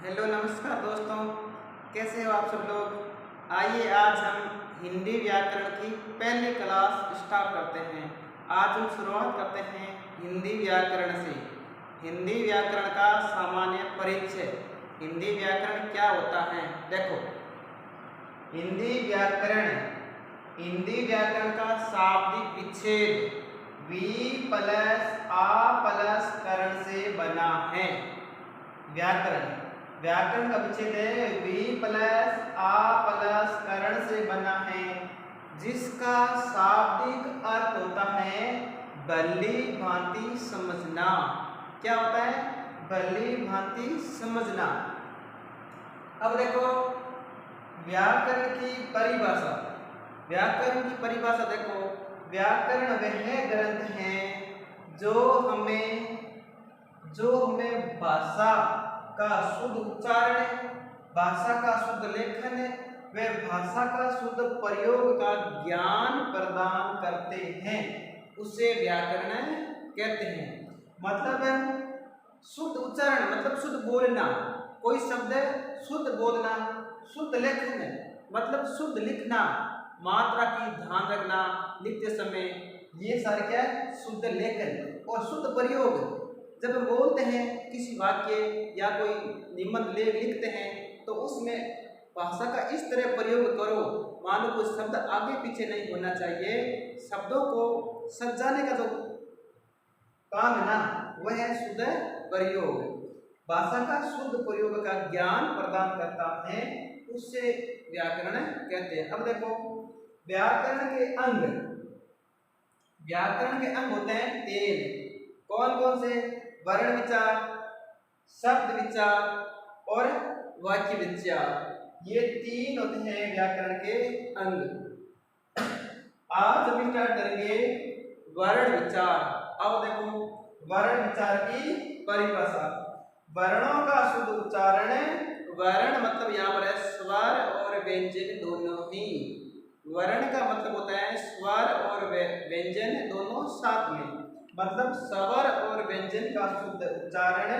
Hello नमस्कार दोस्तों, कैसे हो आप सब लोग। आइए आज हम हिंदी व्याकरण की पहली क्लास स्टार्ट करते हैं। आज हम शुरुआत करते हैं हिंदी व्याकरण से। हिंदी व्याकरण का सामान्य परिचय। हिंदी व्याकरण क्या होता है, देखो। हिंदी व्याकरण का शाब्दिक विच्छेद वी प्लस आ प्लस करण से बना है। व्याकरण व्याकरण का विच्छेद है वी प्लस आ प्लस करण से बना है, जिसका शाब्दिक अर्थ होता है भली भांति समझना। क्या होता है? भली भांति समझना। अब देखो व्याकरण की परिभाषा। व्याकरण की परिभाषा देखो, व्याकरण वह ग्रंथ है जो हमें भाषा का शुद्ध उच्चारण, भाषा का शुद्ध लेखन व भाषा का शुद्ध प्रयोग का ज्ञान प्रदान करते हैं, उसे व्याकरण कहते हैं। मतलब शुद्ध उच्चारण मतलब शुद्ध बोलना, कोई शब्द शुद्ध बोलना, शुद्ध लेखन मतलब शुद्ध लिखना, मात्रा की ध्यान रखना लिखते समय, ये सारे क्या है? शुद्ध लेखन। और शुद्ध प्रयोग, जब हम बोलते हैं किसी वाक्य या कोई निबंध लेख लिखते हैं तो उसमें भाषा का इस तरह प्रयोग करो, मानो कोई शब्द आगे पीछे नहीं होना चाहिए। शब्दों को सजाने का जो काम है ना, वह है शुद्ध प्रयोग। भाषा का शुद्ध प्रयोग का ज्ञान प्रदान करता है, उससे व्याकरण कहते हैं। अब देखो व्याकरण के अंग होते हैं 3। कौन कौन से? वर्ण विचार, शब्द विचार और वाक्य विचार। ये 3 होते हैं व्याकरण के अंग। आज हम स्टार्ट करेंगे वर्ण विचार। अब देखो वर्ण विचार की परिभाषा। वर्णों का शुद्ध उच्चारण। वर्ण मतलब यहाँ पर है स्वर और व्यंजन दोनों ही। वर्ण का मतलब होता है स्वर और व्यंजन दोनों साथ में, मतलब स्वर और व्यंजन का शुद्ध उच्चारण,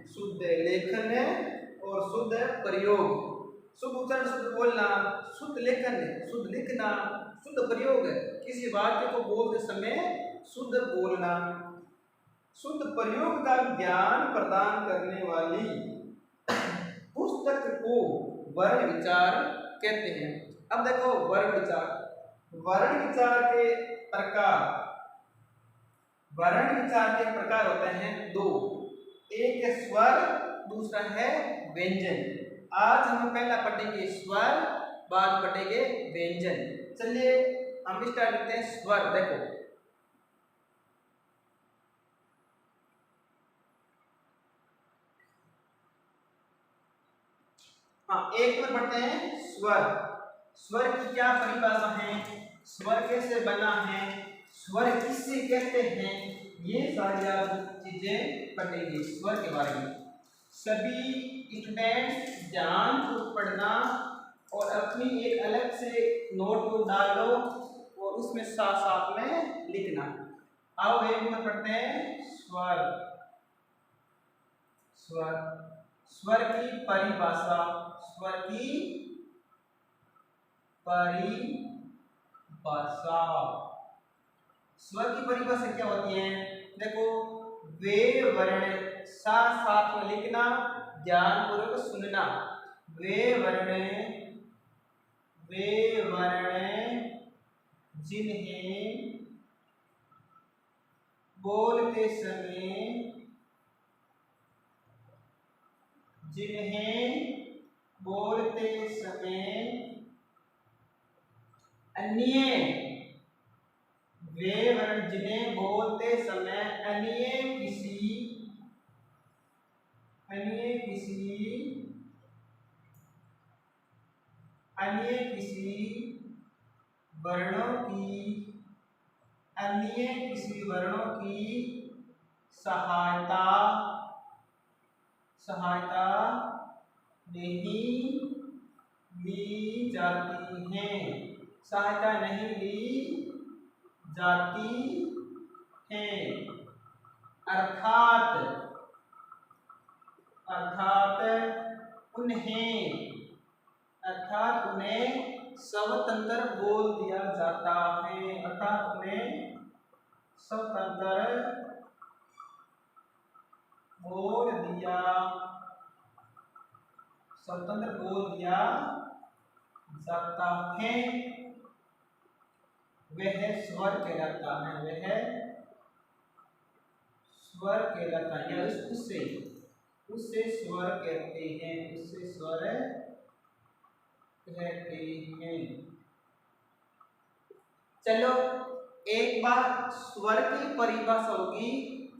शुद्ध लेखन और शुद्ध प्रयोग। शुद्ध उच्चारण, शुद्ध बोलना, शुद्ध लेखन, शुद्ध लिखना, शुद्ध प्रयोग, किसी वाक्य को बोलते समय शुद्ध बोलना, शुद्ध प्रयोग का ज्ञान प्रदान करने वाली पुस्तक को वर्ण विचार कहते हैं। अब देखो वर्ण विचार के प्रकार। वर्ण विचार के प्रकार होते हैं 2। एक है स्वर, दूसरा है व्यंजन। आज हम पहला पढ़ेंगे स्वर, बाद पढ़ेंगे व्यंजन। चलिए हम स्टार्ट करते हैं स्वर। देखो एक में पढ़ते हैं स्वर। स्वर की क्या परिभाषा है, स्वर कैसे बना है, स्वर किससे कहते हैं, ये सारी चीजें पढ़ेंगे स्वर के बारे में। सभी स्टूडेंट ध्यान को पढ़ना और अपनी एक अलग से नोटबुक डाल लो और उसमें साथ साथ में लिखना। आओ एक में पढ़ते हैं स्वर। स्वर की परिभाषा। स्वर की परिभाषा। स्वर की परिभाषा क्या होती है? देखो वे वर्ण, साथ साथ में लिखना, ध्यानपूर्वक सुनना। वे वर्ण जिन्हें बोलते समय अन्य, वे वर्ण जिन्हें बोलते समय अन्य किसी वर्णों की सहायता नहीं ली जाती है। सहायता नहीं ली जाती है। अर्थात उन्हें अर्थात उन्हें स्वतंत्र बोल दिया जाता है, अर्थात उन्हें स्वतंत्र बोल दिया, स्वतंत्र बोल दिया जाता है। वह स्वर कहलाता है, वह स्वर कहलाता है, या उससे स्वर कहते हैं, उससे स्वर कहते हैं। चलो एक बार स्वर की परिभाषा होगी,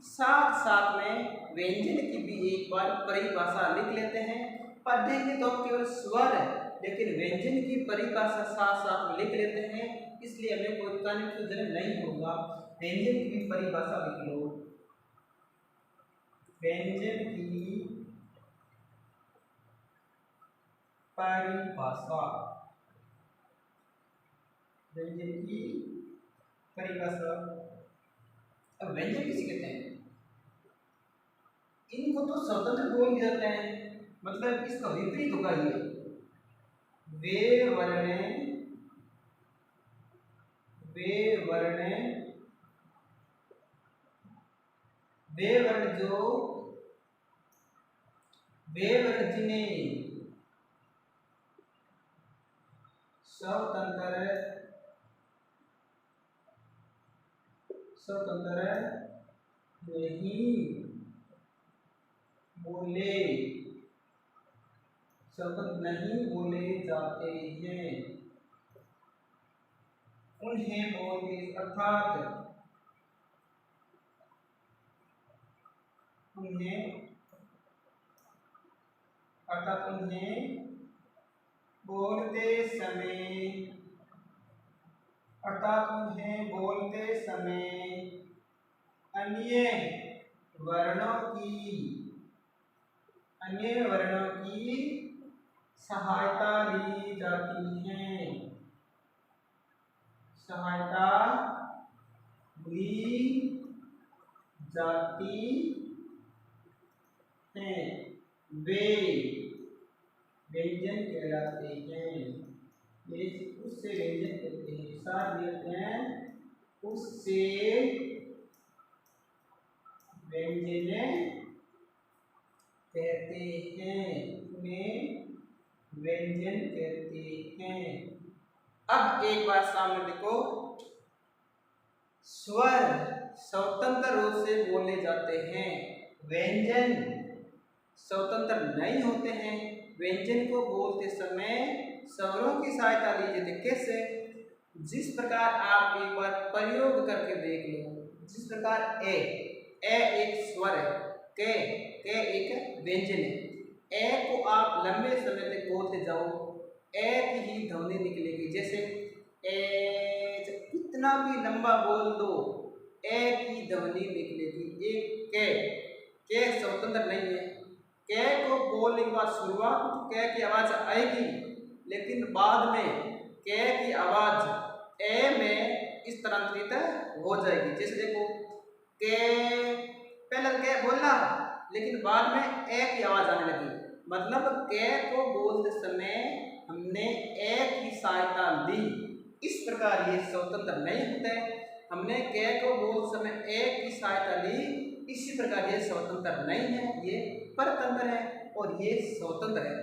साथ साथ में व्यंजन की भी एक बार परिभाषा लिख लेते हैं। पढ़ेंगे तो केवल स्वर है, लेकिन व्यंजन की परिभाषा साथ साथ में लिख लेते हैं, इसलिए हमें कोई कन्फ्यूजन नहीं होगा। व्यंजन की भी परिभाषा लिख लो। व्यंजन की परिभाषा, व्यंजन की परिभाषा। अब व्यंजन किसे कहते हैं? इनको तो स्वतंत्र बोल दिया जाता है, मतलब इसका विपरीत होगा ये। वे वर्ण जिन्हें स्वतंत्र नहीं बोले जाते हैं, उन्हें बोलते अर्थात उन्हें बोलते समय अन्य वर्णों की सहायता ली जाती है, वे व्यंजन कहलाते हैं। ये उससे व्यंजन कहते हैं, साथ देते हैं, उससे व्यंजन कहते हैं, उन्हें व्यंजन कहते हैं। अब एक बात सामने देखो, स्वर स्वतंत्र रूप से बोले जाते हैं, व्यंजन स्वतंत्र नहीं होते हैं। व्यंजन को बोलते समय स्वरों की सहायता ली जाती है। कैसे? जिस प्रकार आप एक बार प्रयोग करके देख लो, जिस प्रकार ए एक स्वर है, के एक व्यंजन है। ए को आप लंबे समय तक बोलते जाओ, ए की ही ध्वनि निकलेगी। जैसे ए, कितना भी लंबा बोल दो, ए की ध्वनि निकलेगी। एक के स्वतंत्र नहीं है। के को बोलने के बाद शुरुआत में के की आवाज आएगी, लेकिन बाद में के की आवाज ए में स्थानांतरित हो जाएगी। जैसे देखो, के पहले के बोला, लेकिन बाद में ए की आवाज आने लगी, मतलब के को बोलते समय हमने ए की सहायता ली। इस प्रकार ये स्वतंत्र नहीं होते। हमने के को बोलते समय ए की सहायता ली, इसी प्रकार ये स्वतंत्र नहीं है, ये परतंत्र है और ये स्वतंत्र है।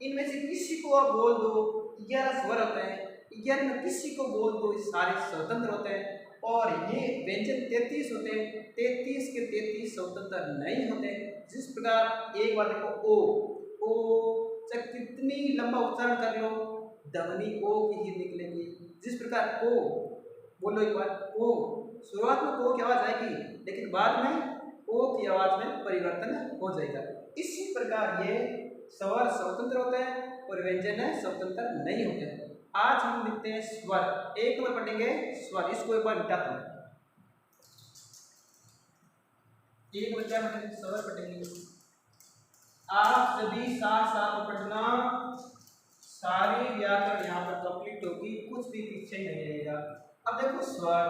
इनमें से किसी को आप बोल दो, 11 स्वर होते हैं, 11 में किसी को बोल दो, सारे स्वतंत्र होते हैं। और ये व्यंजन 33 होते हैं, 33 के 33 स्वतंत्र नहीं होते। जिस प्रकार एक बार देखो, ओ चाहे कितनी लंबा उच्चारण कर लो, ध्वनि ओ की ही निकलेगी। जिस प्रकार ओ बोलो एक बार, ओ शुरुआत में ओ की आवाज आएगी, लेकिन बाद में ओ की आवाज में परिवर्तन हो जाएगा। इसी प्रकार ये स्वर स्वतंत्र होते हैं और व्यंजन स्वतंत्र नहीं होते हैं। आज हम लिखते हैं स्वर। एक बार पढ़ेंगे स्वर, इसको एक बार मिटाते हैं। एक बार क्या पढ़ेंगे? स्वर पढ़ेंगे। आप सभी साथ साथ पढ़ना, सारी व्याकरण यहाँ पर कंप्लीट होगी, कुछ भी पीछे नहीं रहेगा। अब देखो स्वर,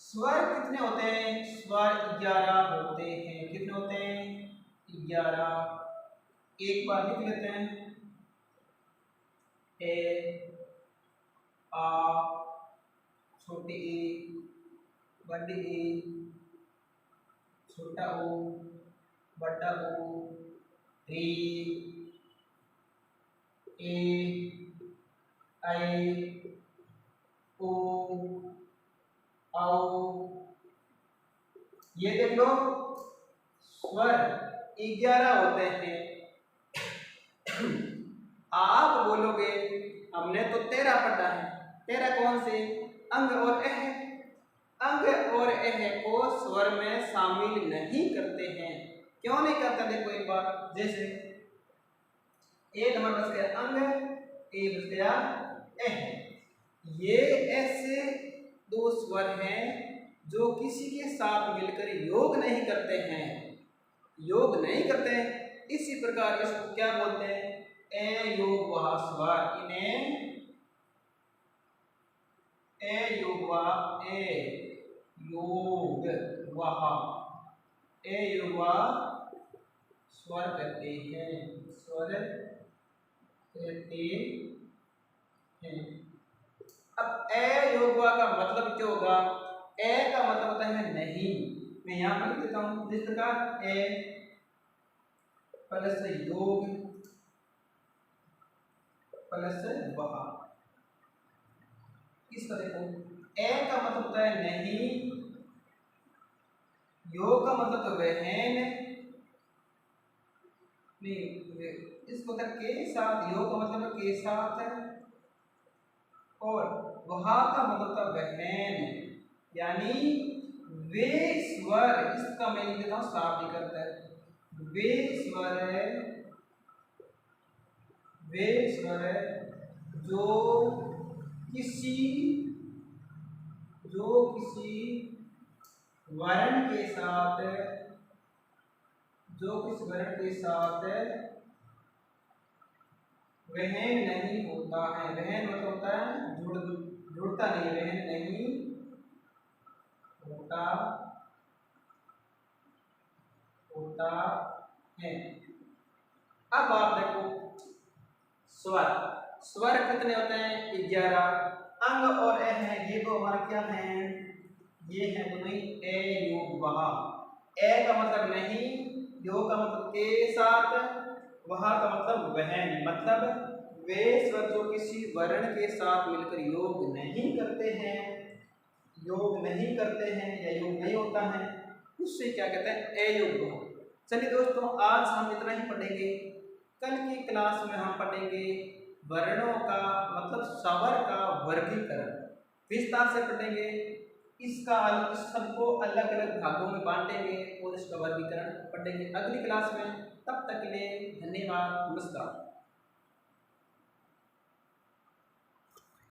स्वर कितने होते हैं? स्वर 11 होते हैं। कितने होते हैं? 11। एक बार लिख लेते हैं, ए आ छोटी ए बड़ी ए छोटा ओ बड़ा ओ री ए आई ओ आओ। ये देख लो स्वर 11 होते हैं। आप बोलोगे हमने तो 13 पढ़ा है, 13 कौन से? अंग और एह। अंग और एह को स्वर में शामिल नहीं करते हैं। क्यों नहीं करते? देखो एक बार, जैसे ए नंबर बच गया अंग, ए बच गया एह। ये ऐसे दो स्वर हैं जो किसी के साथ मिलकर योग नहीं करते हैं, योग नहीं करते हैं। इसी प्रकार इसको क्या बोलते हैं? ए योग वहा स्वर। इन्हें ए योग वहा ए योग वहा ए योग वहा स्वर कहते हैं, स्वर कहते हैं। अब ए योगवा का मतलब क्या होगा? ए का मतलब होता है नहीं। मैं यहां पर लिख देता हूं जिस प्रकार ए प्लस योग प्लस वहा। इसका देखो ए का मतलब होता है नहीं, योग का मतलब तो वहन नहीं, इसको तक के साथ, योग का मतलब के साथ है, और वहा का मतलब था वहन, यानी वे स्वर। इसका मैं लिख देता हूं साफ नहीं करता है, वे स्वर है, वे स्वर है जो किसी वर्ण के साथ, जो किस वर्ण के साथ वहन नहीं होता है। वहन मतलब होता है जुड़ता नहीं, वहन नहीं होता है। अब आप देखो स्वर, स्वर कितने होते हैं? 11। अंग और ए है, ये दो हमारे क्या हैं? ये है दोनों ए योग वहा। ए का मतलब नहीं, योग का मतलब के साथ, वहा का मतलब वहन, मतलब वे स्वर जो किसी वर्ण के साथ मिलकर योग नहीं करते हैं, योग नहीं करते हैं या योग नहीं होता है, उससे क्या कहते हैं? ए योग वहा। चलिए दोस्तों, आज हम इतना ही पढ़ेंगे। कल की क्लास में हम पढ़ेंगे वर्णों का मतलब स्वर का वर्गीकरण, विस्तार से पढ़ेंगे। इसका इस सबको अलग अलग भागों में बांटेंगे और इसका वर्गीकरण पढ़ेंगे अगली क्लास में। तब तक के लिए धन्यवाद, नमस्कार।